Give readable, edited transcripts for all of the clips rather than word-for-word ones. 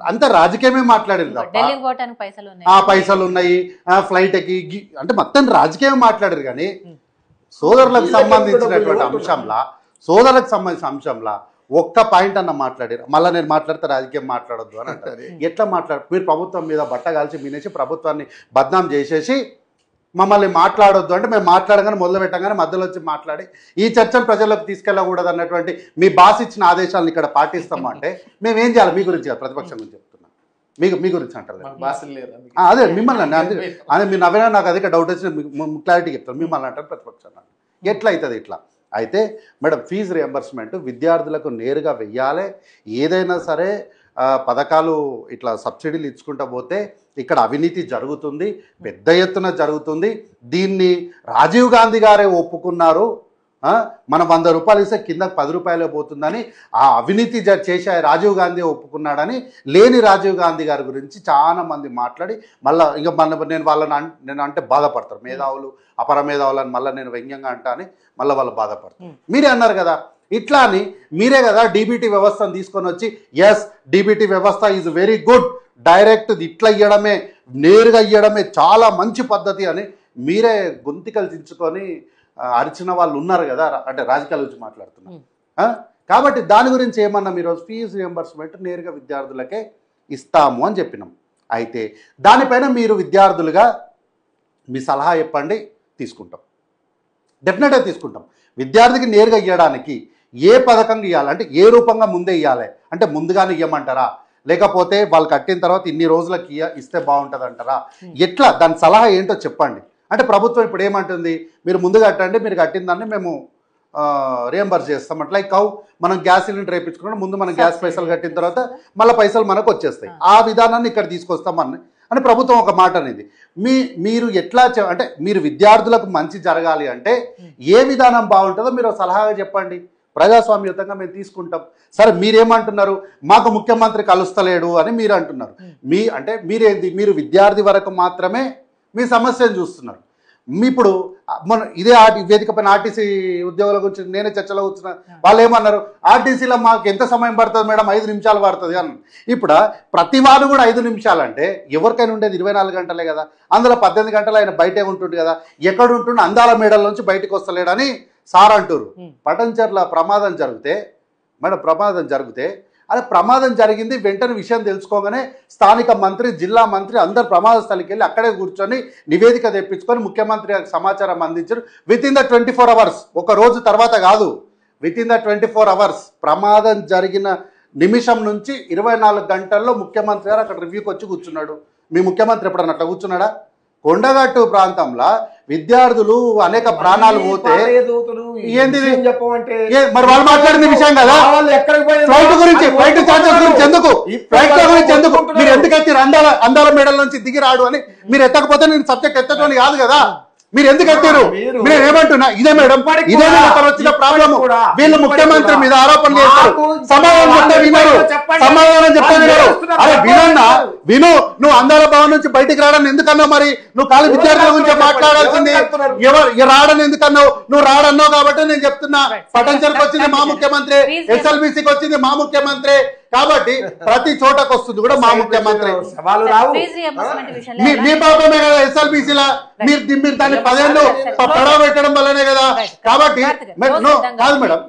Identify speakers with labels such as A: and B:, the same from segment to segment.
A: అంత రాజకీయమే మాట్లాడారు తప్ప పైసలు ఉన్నాయి ఫ్లైట్ ఎక్కి అంటే మొత్తం రాజకీయం మాట్లాడారు. కానీ సోదరులకు సంబంధించినటువంటి అంశంలా ఒక్క పాయింట్ అన్న మాట్లాడారు. మళ్ళీ నేను మాట్లాడితే రాజకీయం మాట్లాడొద్దు అని అంటారు. ఎట్లా మీరు ప్రభుత్వం మీద బట్ట కాల్చి మీనేసి ప్రభుత్వాన్ని బద్నాం చేసేసి మమ్మల్ని మాట్లాడొద్దు అంటే మేము మాట్లాడగానే మొదలు పెట్టగానే మధ్యలో వచ్చి మాట్లాడి ఈ చర్చను ప్రజల్లోకి తీసుకెళ్ళకూడదు అన్నటువంటి మీ బాస్ ఇచ్చిన ఆదేశాలను ఇక్కడ పాటిస్తాము అంటే మేము ఏం చేయాలి? మీ గురించి ప్రతిపక్షం గురించి చెప్తున్నాం, మీ గురించి అంటారు. అదే మిమ్మల్ని అదే మీరు నవ్వినా నాకు అదే డౌట్ వచ్చిన క్లారిటీ చెప్తాను. మిమ్మల్ని అంటారు ప్రతిపక్షం ఎట్లా అవుతుంది ఇట్లా అయితే మేడం ఫీజు రియంబర్స్మెంట్ విద్యార్థులకు నేరుగా వెయ్యాలి. ఏదైనా సరే పథకాలు ఇట్లా సబ్సిడీలు ఇచ్చుకుంటూ పోతే ఇక్కడ అవినీతి జరుగుతుంది, పెద్ద ఎత్తున జరుగుతుంది. దీన్ని రాజీవ్ గాంధీ గారే ఒప్పుకున్నారు. మనం 100 రూపాయలు ఇస్తే కింద 10 రూపాయలే పోతుందని ఆ అవినీతి చేసే రాజీవ్ గాంధీ ఒప్పుకున్నాడని లేని రాజీవ్ గాంధీ గారి గురించి చాలా మంది మాట్లాడి మళ్ళీ ఇంకా నేను అంటే బాధపడతారు. మేధావులు అపర మేధావులు అని మళ్ళీ నేను వ్యంగ్యంగా అంటా అని మళ్ళీ వాళ్ళు బాధపడతారు. మీరే అన్నారు కదా ఇట్లా అని, మీరే కదా డీబీటీ వ్యవస్థను తీసుకొని వచ్చి ఎస్ డీబీటీ వ్యవస్థ ఈజ్ వెరీ గుడ్, డైరెక్ట్ ఇట్లా ఇవ్వడమే నేరుగా ఇవ్వడమే చాలా మంచి పద్ధతి అని మీరే గొంతికలు దించుకొని అరిచిన వాళ్ళు ఉన్నారు కదా, అంటే రాజకీయాల గురించి మాట్లాడుతున్నారు. కాబట్టి దాని గురించి ఏమన్నా మీరు ఫీజు రియంబర్స్మెంట్ నేరుగా విద్యార్థులకే ఇస్తాము అని చెప్పినాం. అయితే దానిపైన మీరు విద్యార్థులుగా మీ సలహా చెప్పండి, తీసుకుంటాం, డెఫినెట్గా తీసుకుంటాం. విద్యార్థికి నేరుగా ఇవ్వడానికి ఏ పథకంగా ఇవ్వాలి అంటే ఏ రూపంగా ముందే ఇవ్వాలి అంటే ముందుగానే ఇవ్వమంటారా, లేకపోతే వాళ్ళు కట్టిన తర్వాత ఇన్ని రోజులకి ఇస్తే బాగుంటుంది అంటారా, ఎట్లా దాని సలహా ఏంటో చెప్పండి. అంటే ప్రభుత్వం ఇప్పుడు ఏమంటుంది, మీరు ముందు కట్టండి, మీరు కట్టిన దాన్ని మేము రియంబర్స్ చేస్తాం. అట్లా మనం గ్యాస్ సిలిండర్ వేయించుకున్నాం, ముందు మనం గ్యాస్ పైసలు కట్టిన తర్వాత మళ్ళీ పైసలు మనకు వచ్చేస్తాయి. ఆ విధానాన్ని ఇక్కడ తీసుకొస్తామని అని ప్రభుత్వం ఒక మాట అనేది. మీరు ఎట్లా అంటే మీరు విద్యార్థులకు మంచి జరగాలి అంటే ఏ విధానం బాగుంటుందో మీరు సలహాగా చెప్పండి. ప్రజాస్వామ్యయుతంగా మేము తీసుకుంటాం. సరే మీరేమంటున్నారు, మాకు ముఖ్యమంత్రి కలుస్తలేడు అని మీరు అంటున్నారు. అంటే మీరేంది, మీరు విద్యార్థి వరకు మాత్రమే మీ సమస్యను చూస్తున్నారు. ఇప్పుడు ఇదే వేదిక పైన ఆర్టీసీ ఉద్యోగుల గురించి నేనే చర్చలో కూర్చున్నా. వాళ్ళు ఏమన్నారు, ఆర్టీసీలో మాకు ఎంత సమయం పడుతుంది మేడం, 5 నిమిషాలు పడుతుంది అన్న. ఇప్పుడు ప్రతి వారు కూడా 5 నిమిషాలు అంటే ఎవరికైనా ఉండేది 24 గంటలే కదా, అందులో 18 గంటలు ఆయన బయటే ఉంటుంది కదా, ఎక్కడ ఉంటుండే అందాల మేడల నుంచి బయటకు వస్తలేడని సార్ అంటారు. పటంచర్ల ప్రమాదం జరిగితే అదే ప్రమాదం జరిగింది వెంటనే విషయం తెలుసుకోగానే స్థానిక మంత్రి, జిల్లా మంత్రి అందరు ప్రమాద స్థలికి వెళ్ళి అక్కడే కూర్చొని నివేదిక తెప్పించుకొని ముఖ్యమంత్రి సమాచారం అందించారు. వితిన్ ద 24 అవర్స్, ఒక రోజు తర్వాత కాదు, వితిన్ ద 24 అవర్స్ ప్రమాదం జరిగిన నిమిషం నుంచి 24 గంటల్లో ముఖ్యమంత్రి గారు అక్కడ రివ్యూకి వచ్చి కూర్చున్నాడు. మీ ముఖ్యమంత్రి ఎప్పుడన్నా అట్లా కూర్చున్నాడా? కొండగట్టు ప్రాంతంలో విద్యార్థులు అనేక ప్రాణాలు పోతే ఏంది మరి వాళ్ళు మాట్లాడిన విషయం కదా. ఫ్లైట్ గురించి, ఫ్లైట్ ఛార్జెస్ గురించి ఎందుకు, ఫ్లైట్ గురించి ఎందుకు, మీరు ఎందుకు ఎత్తి అందాల మేడల నుంచి దిగి రాడు అని మీరు ఎత్తకపోతే నేను సబ్జెక్ట్ ఎత్తటోని కాదు కదా, మీరు ఎందుకు ఎత్తారు? మీరు ఏమంటున్నా ఇదే మేడం, ఇదే వచ్చిన ప్రాబ్లమ్. వీళ్ళు ముఖ్యమంత్రి మీద ఆరోపణలు చేస్తారు, సమాధానం చెప్తే వినరు, సమాధానం చెప్తే వినరు. అరే వినన్నా, విను, నువ్వు అందాల భవన్ నుంచి బయటికి రావడానికి ఎందుకన్నావు? మరి నువ్వు కాలి విద్యార్థుల గురించి మాట్లాడాల్సింది రావడం ఎందుకన్నావు? నువ్వు రాడన్నావు కాబట్టి నేను చెప్తున్నా. పటంచర్కి వచ్చింది మా ముఖ్యమంత్రి, ఎస్ఎల్బిసికి వచ్చింది మా ముఖ్యమంత్రి, కాబట్టి ప్రతి చోటకు వస్తుంది కూడా మా ముఖ్యమంత్రి. మీ పాపమే కదా ఎస్ఎల్బిసిలా, మీరు దాన్ని 10 ఏళ్ళు పడవ పెట్టడం వల్లనే కదా. కాబట్టి కాదు మేడం,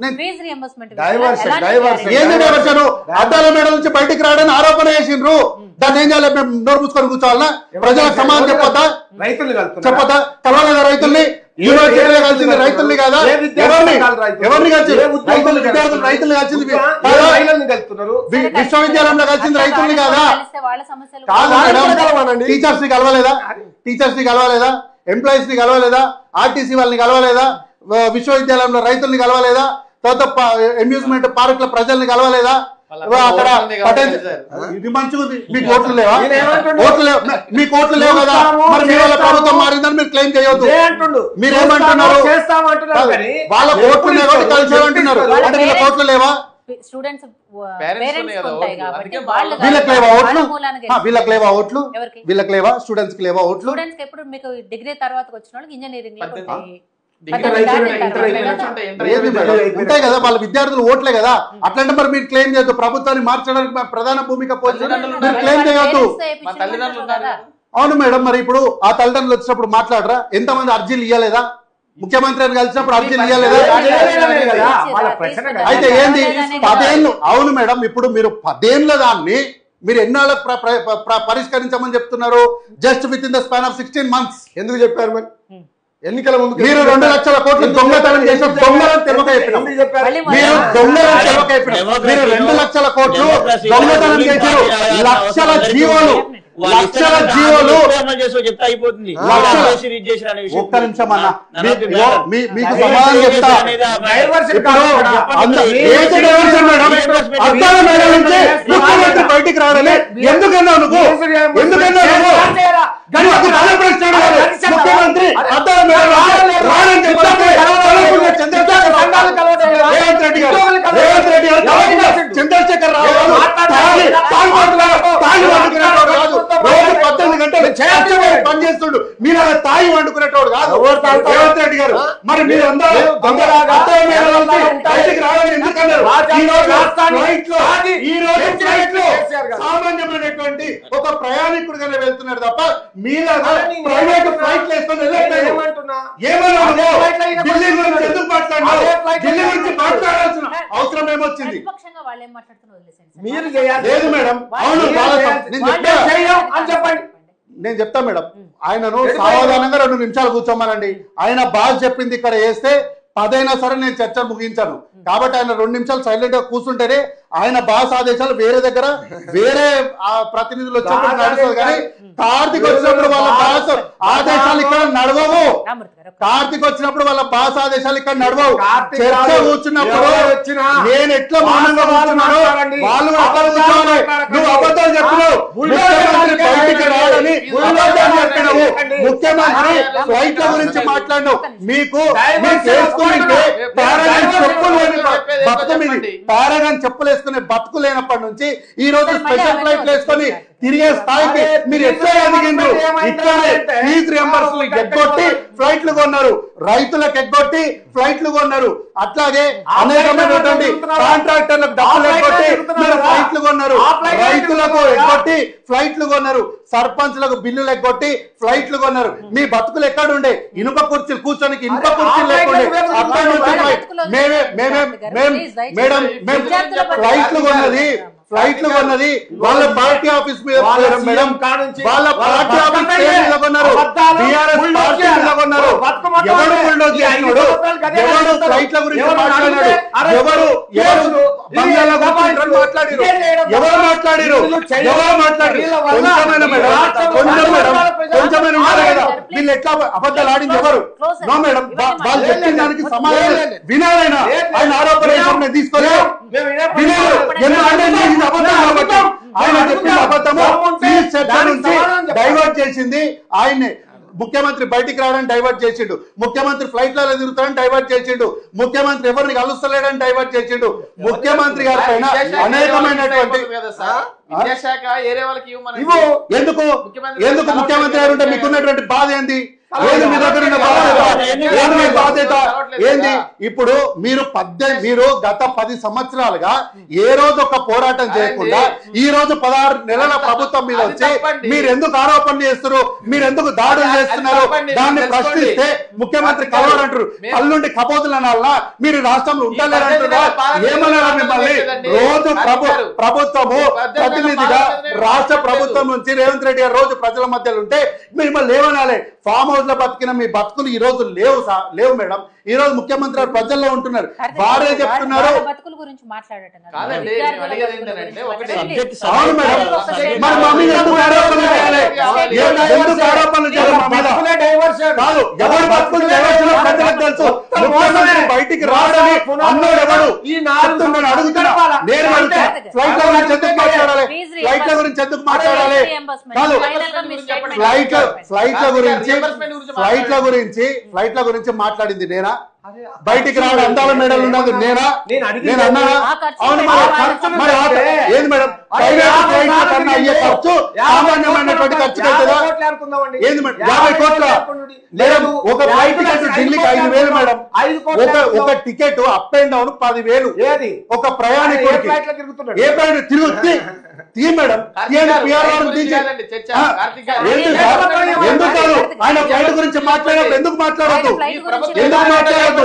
A: ఏంది డైవర్షన్? అద్దాల మేడ నుంచి బయటికి రావడానికి ఆరోపణ చేసిండ్రు, దాన్ని ఏం చేయాలి? మేము నోరు మూసుకొని కూర్చోవాలన్నా? ప్రజలకు సమాధానం చెప్పొద్దా? చెప్పొద్దా? కలవలేదా రైతుల్ని? యూనివర్సిటీలో కలిసింది రైతుల్ని కాదా? ఎవరిని కలిసింది? రైతుల్ని కలిసింది, విశ్వవిద్యాలయంలో కలిసింది రైతుల్ని కాదా? కాదు మేడం, టీచర్స్ ని కలవలేదా? ఎంప్లాయీస్ ని కలవలేదా? ఆర్టీసీ వాళ్ళని కలవలేదా? విశ్వవిద్యాలయంలో రైతుల్ని కలవలేదా? తర్వాత అమ్యూజ్మెంట్ పార్క్ లో ప్రజల్ని కలవలేదా? అక్కడ ఇది మంచిది. మీకు ఓట్లు లేవా? మీకు ఓట్లు లేవు కదా, మరి మీ వాళ్ళ ప్రభుత్వం మారిందని మీరు క్లెయిమ్ చేయొద్దు. మీరేమంటున్నారు? వాళ్ళ ఓట్లు లేవా కలిసి అంటున్నారు, అంటే వీళ్ళ ఓట్లు లేవా? వీళ్ళకి లేవా ఓట్లు? స్టూడెంట్స్ కి లేవా ఓట్లు?
B: డిగ్రీ తర్వాత వచ్చిన వాళ్ళకి ఇంజనీరింగ్
A: ఉంటాయి కదా వాళ్ళ విద్యార్థులు ఓట్లే కదా. అట్లాంటి మరి మీరు క్లెయిమ్ చేయొద్దు. ప్రభుత్వాన్ని మార్చడానికి ప్రధాన భూమిక పోషించి మీరు క్లెయిమ్ చేయొద్దు. అవును మేడం, మరి ఇప్పుడు ఆ తల్లిదండ్రులు వచ్చినప్పుడు మాట్లాడరా? ఎంతమంది అర్జీలు ఇవ్వలేదా? ముఖ్యమంత్రి అని కలిసినప్పుడు అర్జీలు ఇవ్వలేదా? అయితే ఏంది 10 ఏళ్ళు? అవును మేడం, ఇప్పుడు మీరు 10 ఏళ్ళ దాన్ని మీరు ఎన్నాళ్ళకు పరిష్కరించమని చెప్తున్నారు? Just with in the span of 16 months.
B: ఎందుకు చెప్పారు మరి? ఎన్నికల ముందు
A: మీరు 2 లక్షల కోట్లు దొంగతనం చేసిన దొంగలను తెలవకైపోయినారు. మీరు దొంగలను తెలవకైపోయినారు. మీరు 2 లక్షల కోట్లు దొంగతనం చేశారు. లక్షల జీవోలు
C: చెప్తా అయిపోతుంది.
A: ఒక్క నిమిషం అన్న, మీకు సమాధానం చెప్తా. ముఖ్యమంత్రి బయటికి రావడమే ఎందుకన్నావు నువ్వు? ముఖ్యమంత్రి చంద్రశేఖర్ రావు రోజు 18 గంటలు పనిచేస్తుండు. మీరు అలా తాయి వండుకునేటోడు కాదు రేవంత్ రెడ్డి గారు. మరి మీరు అందరూ బయటికి రావాలని ఎందుకన్నారు? ఈ రోజు సామాన్యమైనటువంటి ఒక ప్రయాణికుడిగానే వెళ్తున్నాడు తప్ప మీలాగా ప్రైవేట్ ఫ్లైట్లు వేసుకొని వెళ్ళట్లేదు. ఏమన్నా ఢిల్లీ గురించి ఎందుకు మాట్లాడినావు? ఢిల్లీ గురించి మాట్లాడాల్సిన అవసరం ఏమొచ్చింది?
B: మీరు చేయాలి
A: లేదు మేడం. అవును, నేను చెప్తా మేడం. ఆయనను సావధానంగా 2 నిమిషాలు కూర్చోమనండి. ఆయన బాగా చెప్పింది ఇక్కడ వేస్తే 10 అయినా సరే నేను చర్చ ముగించాను. కాబట్టి ఆయన 2 నిమిషాలు సైలెంట్ గా కూర్చుంటేనే ఆయన బాస్ ఆదేశాలు వేరే దగ్గర వేరే ప్రతినిధులు వచ్చినప్పుడు నడుస్తుంది. కానీ కార్తీక్ వచ్చినప్పుడు వాళ్ళ బాస్ ఆదేశాలు ఇక్కడ నడవవు. కార్తీక్ వచ్చినప్పుడు వాళ్ళ బాస్ ఆదేశాలు ఇక్కడ నడవవు. చర్చ కూర్చున్నప్పుడు నేను ఎట్లా మౌనంగా కూర్చున్నాను వాళ్ళు అక్కడ కూర్చోవాలి. నువ్వు అబద్ధాలు చెప్పినావు. ముఖ్యమంత్రి బయటికి రాడని అబద్ధాలు చెప్పినావు. ముఖ్యమంత్రి ఫ్లైట్ల గురించి మాట్లాడినావు. మీకు చేసుకుంటే పారాగాన్ చెప్పులు వేసుకునే బతుకు లేనప్పటి నుంచి ఈ రోజు స్పెషల్ ఫ్లైట్లు వేసుకొని తిరిగే స్థాయికి మీరు ఎట్లా ఎదిగిండ్రు? ఇట్లానే ఫీజు రియంబర్స్మెంట్ ఎగ్గొట్టి ఫ్లైట్లు కొన్నారు, రైతులకు ఎగ్గొట్టి ఫ్లైట్లు కొన్నారు. అట్లాగే అనేకమైనటువంటి కాంట్రాక్టర్లకు డబ్బులు ఎగ్గొట్టి మీరు ఫ్లైట్లు కొన్నారు, రైతులకు ఎగ్గొట్టి ఫ్లైట్లు కొన్నారు, సర్పంచ్లకు బిల్లులు ఎగ్గొట్టి ఫ్లైట్లు కొన్నారు. మీ బతుకులు ఎక్కడుండే? ఇనుప కుర్చీలు కూర్చొని ఇనుప కుర్చీలు లేకుండే. అక్కడి నుంచి మేడం ఫ్లైట్లు కొన్నది వాళ్ళ పార్టీ ఆఫీస్ మీద మేడం. వాళ్ళ పార్టీ ఆఫీస్ మీద కొన్నారు. టీఆర్ఎస్ పార్టీ మీద కొన్నారు. ఎవరు బుల్డోజ్ చేసినాడు? ఎవరు ఫ్లైట్ల గురించి మాట్లాడాడు? ఎవరు బంగాళా మాట్లాడారు? ఎవరు మాట్లాడారు? కొంచెమైన మేడం, కొంచెమైన ఉంటారు కదా. వీళ్ళు ఎట్లా అబద్ధాలు ఆడింది ఎవరు? నో మేడం, వాళ్ళు చెప్పిన దానికి సమాధానం వినాలైనా ఆయన ఆరోపణ తీసుకోలేదు. వినాలి ఎందుకంటే ఆయన చెప్పిన అబద్ధము నుంచి డైవర్ట్ చేసింది ఆయన్ని. ముఖ్యమంత్రి బయటికి రావడానికి డైవర్ట్ చేసిండు. ముఖ్యమంత్రి ఫ్లైట్లలో తిరుగుతాడని డైవర్ట్ చేసిండు. ముఖ్యమంత్రి ఎవరిని కలుస్తలేడని డైవర్ట్ చేసిండు. ముఖ్యమంత్రి గారి పైన అనేకమైనటువంటి ఎందుకు ముఖ్యమంత్రి గారు ఉంటే మీకున్నటువంటి బాధ ఏంది? ఏది మీ దగ్గర ఉన్న బాధ్యత ఏంది? ఇప్పుడు మీరు గత 10 సంవత్సరాలుగా ఏ రోజు ఒక పోరాటం చేయకుండా ఈ రోజు 16 నెలల ప్రభుత్వం మీద వచ్చి మీరు ఎందుకు ఆరోపణలు చేస్తున్నారు? మీరు ఎందుకు దాడులు చేస్తున్నారు? దాన్ని ప్రశ్నిస్తే ముఖ్యమంత్రి కలవడంటారు. కళ్ళుండి కపోతులు అనాలా? మీరు రాష్ట్రంలో ఉండలేరంటున్నా? ఏమన్నారా మిమ్మల్ని? రోజు ప్రభుత్వము ప్రతినిధిగా రాష్ట్ర ప్రభుత్వం నుంచి రేవంత్ రెడ్డి గారు రోజు ప్రజల మధ్యలో ఉంటే మిమ్మల్ని ఏమనాలి? ఫామ్ హౌస్ లో బతికిన మీ బతుకులు ఈ రోజు లేవు మేడం. ఈ రోజు ముఖ్యమంత్రి గారు ప్రజల్లో ఉంటున్నారు. వారే చెప్తున్నారు.
D: బతుకుల గురించి మాట్లాడటం
A: అవును మేడం, మరి మా మీద ఎందుకు ఆరోపణలు చేయాలి? ఎందుకు ఆరోపణలు చేయాలి మా మీద? కాదు, ఎవరు బతుకులు ప్రజలకు తెలుసు. ముఖ్యమంత్రి బయటికి రావడమే అన్నోడు ఎవరు అడుగుతున్నా. నేను అడుగుతా, ఫ్లైట్ల గురించి ఎందుకు మాట్లాడాలి? ఫ్లైట్ల గురించి ఎందుకు మాట్లాడాలి? కాదు, ఫ్లైట్ల గురించి మాట్లాడింది నేనా? బయటికి రావడం అందాల మేడలు ఉన్నది నేనా? నేను అన్నానా? అవును, మరి ఏంది మేడం? ప్రైవేట్ ఫ్లైట్ల కన్నా అయ్యే ఖర్చు సామాన్యమైనటువంటి ఖర్చు అవుతుందా?
B: అనుకుందామండి.
A: ఏంది మేడం 50 కోట్ల లేదు. ఒక ఫ్లైట్ టికెట్ ఢిల్లీకి 5,000 మేడం. ఒక టికెట్ అప్ అండ్ డౌన్ 10,000.
B: ఏది
A: ఒక ప్రయాణికుడికి ఏ ప్రయాణికుడు తిరుగుతుంది తీ మేడం. ఎందుకు కాదు ఆయన ఫ్లైట్ గురించి మాట్లాడేప్పుడు ఎందుకు మాట్లాడద్దు? ఎందుకు మాట్లాడద్దు?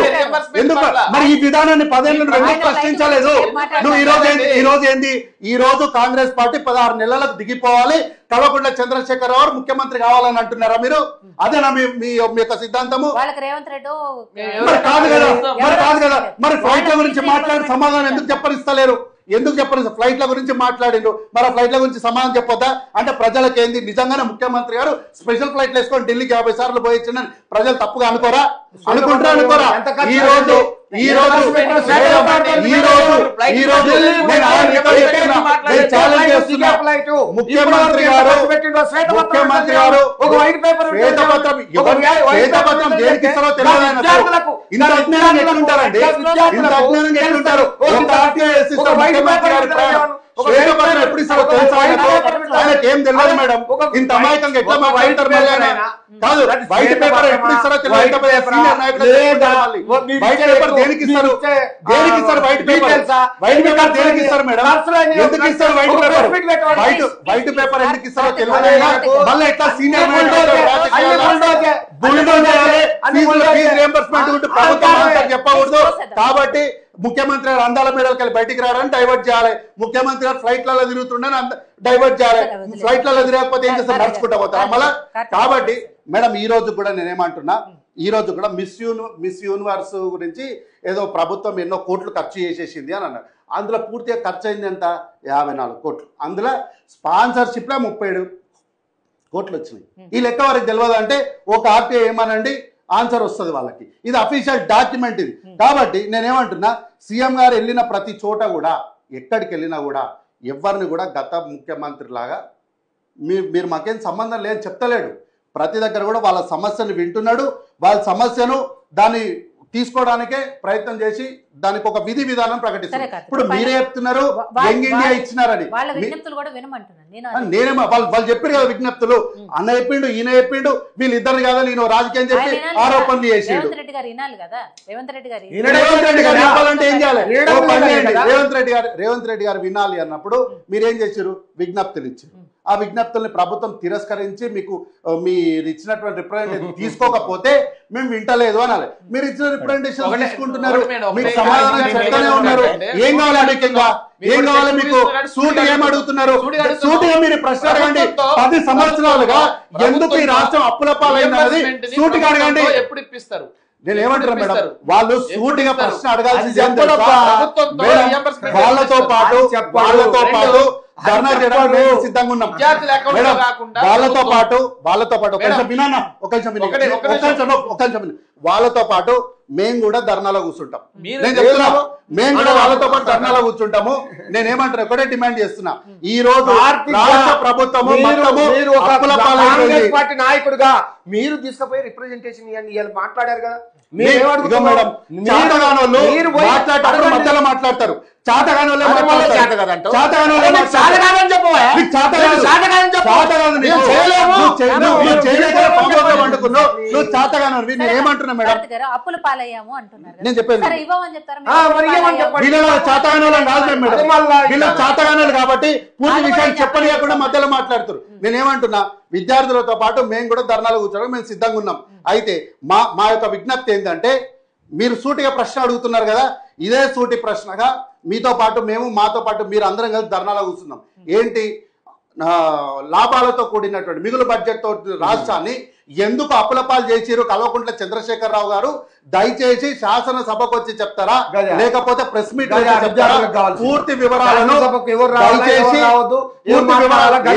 A: ఎందుకు మరి ఈ విధానాన్ని 10 ఏళ్ళు ఎందుకు ప్రశ్నించలేదు? నువ్వు ఈ రోజు ఏంది? ఈ రోజు కాంగ్రెస్ పార్టీ 16 నెలలకు దిగిపోవాలి, కల్వకుంట్ల చంద్రశేఖర్ రావు ముఖ్యమంత్రి కావాలని అంటున్నారా మీరు? అదేనా మీ యొక్క సిద్ధాంతము? మరి కాదు కదా. మరి ఫ్లైట్ల గురించి మాట్లాడి సమాధానం ఎందుకు చెప్పనిస్తలేరు? ఫ్లైట్ల గురించి మాట్లాడిండు, మరి ఆ ఫ్లైట్ల గురించి సమాధానం చెప్పొద్దా? అంటే ప్రజలకు ఏంది? నిజంగానే ముఖ్యమంత్రి గారు స్పెషల్ ఫ్లైట్లు వేసుకొని ఢిల్లీకి 50 సార్లు పోయించిందని ప్రజలు తప్పుగా అనుకోరా? అనుకుంటారా? ఈ రోజు ముఖ్యమంత్రి గారు శ్వేతపత్రం దేనికి ఇస్తారో తెలియదు. ఇంత అజ్ఞానంగా ఎట్లుంటారండి? ఇంత అజ్ఞానంగా ఎట్లుంటారు? ముఖ్యమంత్రి గారు శ్వేతపత్రం ఎప్పుడు ఇస్తారో తెలుసా? ఆయనకి ఏం తెలియదు మేడం. ఇంత అమాయకంగా ఎట్లా మాట్లాడతారు? కాదు, వైట్ పేపర్ ఎప్పుడు ఇస్తారో తెలియదు. వైట్ పేపర్ దేనికి ఇస్తారు? వైట్ పేపర్ దేనికి ఇస్తారు మేడం? ఎందుకు ఇస్తారు వైట్ పేపర్? వైట్ పేపర్ ఎందుకు ఇస్తారో తెలియదు. మళ్ళీ ఎట్లా సీనియర్ చెప్పకూడదు. కాబట్టి ముఖ్యమంత్రి గారు అందాల మేడలకి వెళ్ళి బయటికి రావడానికి డైవర్ట్ చేయాలి. ముఖ్యమంత్రి గారు ఫ్లైట్లలో తిరుగుతుండని డైవర్ట్ చేయాలి. ఫ్లైట్లలో తిరగకపోతే ఏం చేస్తారు? నడుచుకుంటా పోతారా మళ్ళా? కాబట్టి మేడం ఈ రోజు కూడా నేనేమంటున్నా, ఈ రోజు కూడా మిస్ యూనివర్స్ గురించి ఏదో ప్రభుత్వం ఎన్నో కోట్లు ఖర్చు చేసేసింది అని అన్నారు. అందులో పూర్తిగా ఖర్చు అయింది ఎంత? 54 కోట్లు. అందులో స్పాన్సర్షిప్లో 37 కోట్లు వచ్చినాయి. ఈ లెక్క వారికి తెలియదు అంటే ఒక ఆర్టీఐ ఏమనండి ఆన్సర్ వస్తుంది వాళ్ళకి. ఇది అఫీషియల్ డాక్యుమెంట్ ఇది. కాబట్టి నేనేమంటున్నా, సీఎం గారు వెళ్ళిన ప్రతి చోట కూడా, ఎక్కడికి వెళ్ళినా కూడా ఎవరిని కూడా గత ముఖ్యమంత్రి లాగా మీరు మాకేం సంబంధం లేదని చెప్తలేడు. ప్రతి దగ్గర కూడా వాళ్ళ సమస్యను వింటున్నాడు. వాళ్ళ సమస్యను దాన్ని తీసుకోవడానికే ప్రయత్నం చేసి దానికి ఒక విధి విధానం ప్రకటిస్తారు. ఇప్పుడు మీరే చెప్తున్నారు యంగ్ ఇండియా ఇచ్చినారని. నేనేమో వాళ్ళు చెప్పారు కదా విజ్ఞప్తులు. అన్న చెప్పిండు, ఈయన చెప్పిండు, వీళ్ళిద్దరు కదా నేను రాజకీయం చెప్పి ఆరోపణలు చేసిండు. రేవంత్ రెడ్డి గారు చెప్పాలంటే ఏం చేయాలి? రేవంత్ రెడ్డి గారు వినాలి అన్నప్పుడు మీరేం చేశారు? విజ్ఞప్తులు ఇచ్చారు. ఆ విజ్ఞప్తుల్ని ప్రభుత్వం తిరస్కరించి మీరు ఇచ్చినటువంటి రిప్రజెంటేషన్ తీసుకోకపోతే మేము వింటలేదు అనాలి. మీరు ఇచ్చిన రిప్రజెంటేషన్ తీసుకుంటున్నారు, మీకు సమాధానం చెప్తానే ఉన్నారు. ఏం కావాలి మీకు? ఏం కావాలి మీకు? సూటిగా ఏం అడుగుతున్నారు? సూటిగా మీరు ప్రశ్న అడగండి. 10 సంవత్సరాలుగా ఎందుకు ఈ రాష్ట్రం అప్పుల పాలైందన్నది సూటిగా అడగండి.
C: ఎప్పుడు ఇప్పిస్తారు?
A: నేను ఏమంటున్నా మేడం, వాళ్ళు సూటిగా ప్రశ్న అడగాల్సింది. వాళ్ళతో పాటు ధర్నా చేయడానికి సిద్ధంగా ఉన్నాం. వాళ్ళతో పాటు వాళ్ళతో పాటు మేము కూడా ధర్నాలో కూర్చుంటాం. నేను చెప్తున్నా, మేము కూడా వాళ్ళతో పాటు ధర్నాలో కూర్చుంటాము. నేనేమంటాను, ఒకటే డిమాండ్ చేస్తున్నా, ఈ రోజు రాష్ట్ర ప్రభుత్వము
B: పార్టీ నాయకుడుగా మీరు తీసుకుపోయి రిప్రజెంటేషన్ ఇవ్వండి మాట్లాడారు కదా.
A: మేడం మధ్యలో మాట్లాడతారు. ఏమంటున్నా మేడం?
B: అప్పుల పాలయ్యాము అంటున్నారు.
A: నేను చెప్పేది వీళ్ళ చాతగానాలు కాబట్టి పూర్తి విషయాలు చెప్పలేకుండా మధ్యలో మాట్లాడుతారు. నేనేమంటున్నా, విద్యార్థులతో పాటు మేము కూడా ధర్నాలు కూర్చోవడం మేము సిద్ధంగా ఉన్నాం. అయితే మా యొక్క విజ్ఞప్తి ఏంటంటే, మీరు సూటిగా ప్రశ్న అడుగుతున్నారు కదా, ఇదే సూటి ప్రశ్నగా మీతో పాటు మాతో పాటు మీరు అందరం కలిసి ధర్నాలో కూర్చున్నాం. ఏంటి? లాభాలతో కూడినటువంటి మిగులు బడ్జెట్ తో రాష్ట్రాన్ని ఎందుకు అప్పులపాలు చేసిరు కల్వకుంట్ల చంద్రశేఖర్ రావు గారు? దయచేసి శాసనసభకు వచ్చి చెప్తారా, లేకపోతే ప్రెస్ మీట్ పూర్తి వివరాలను మాట్లాడతారు.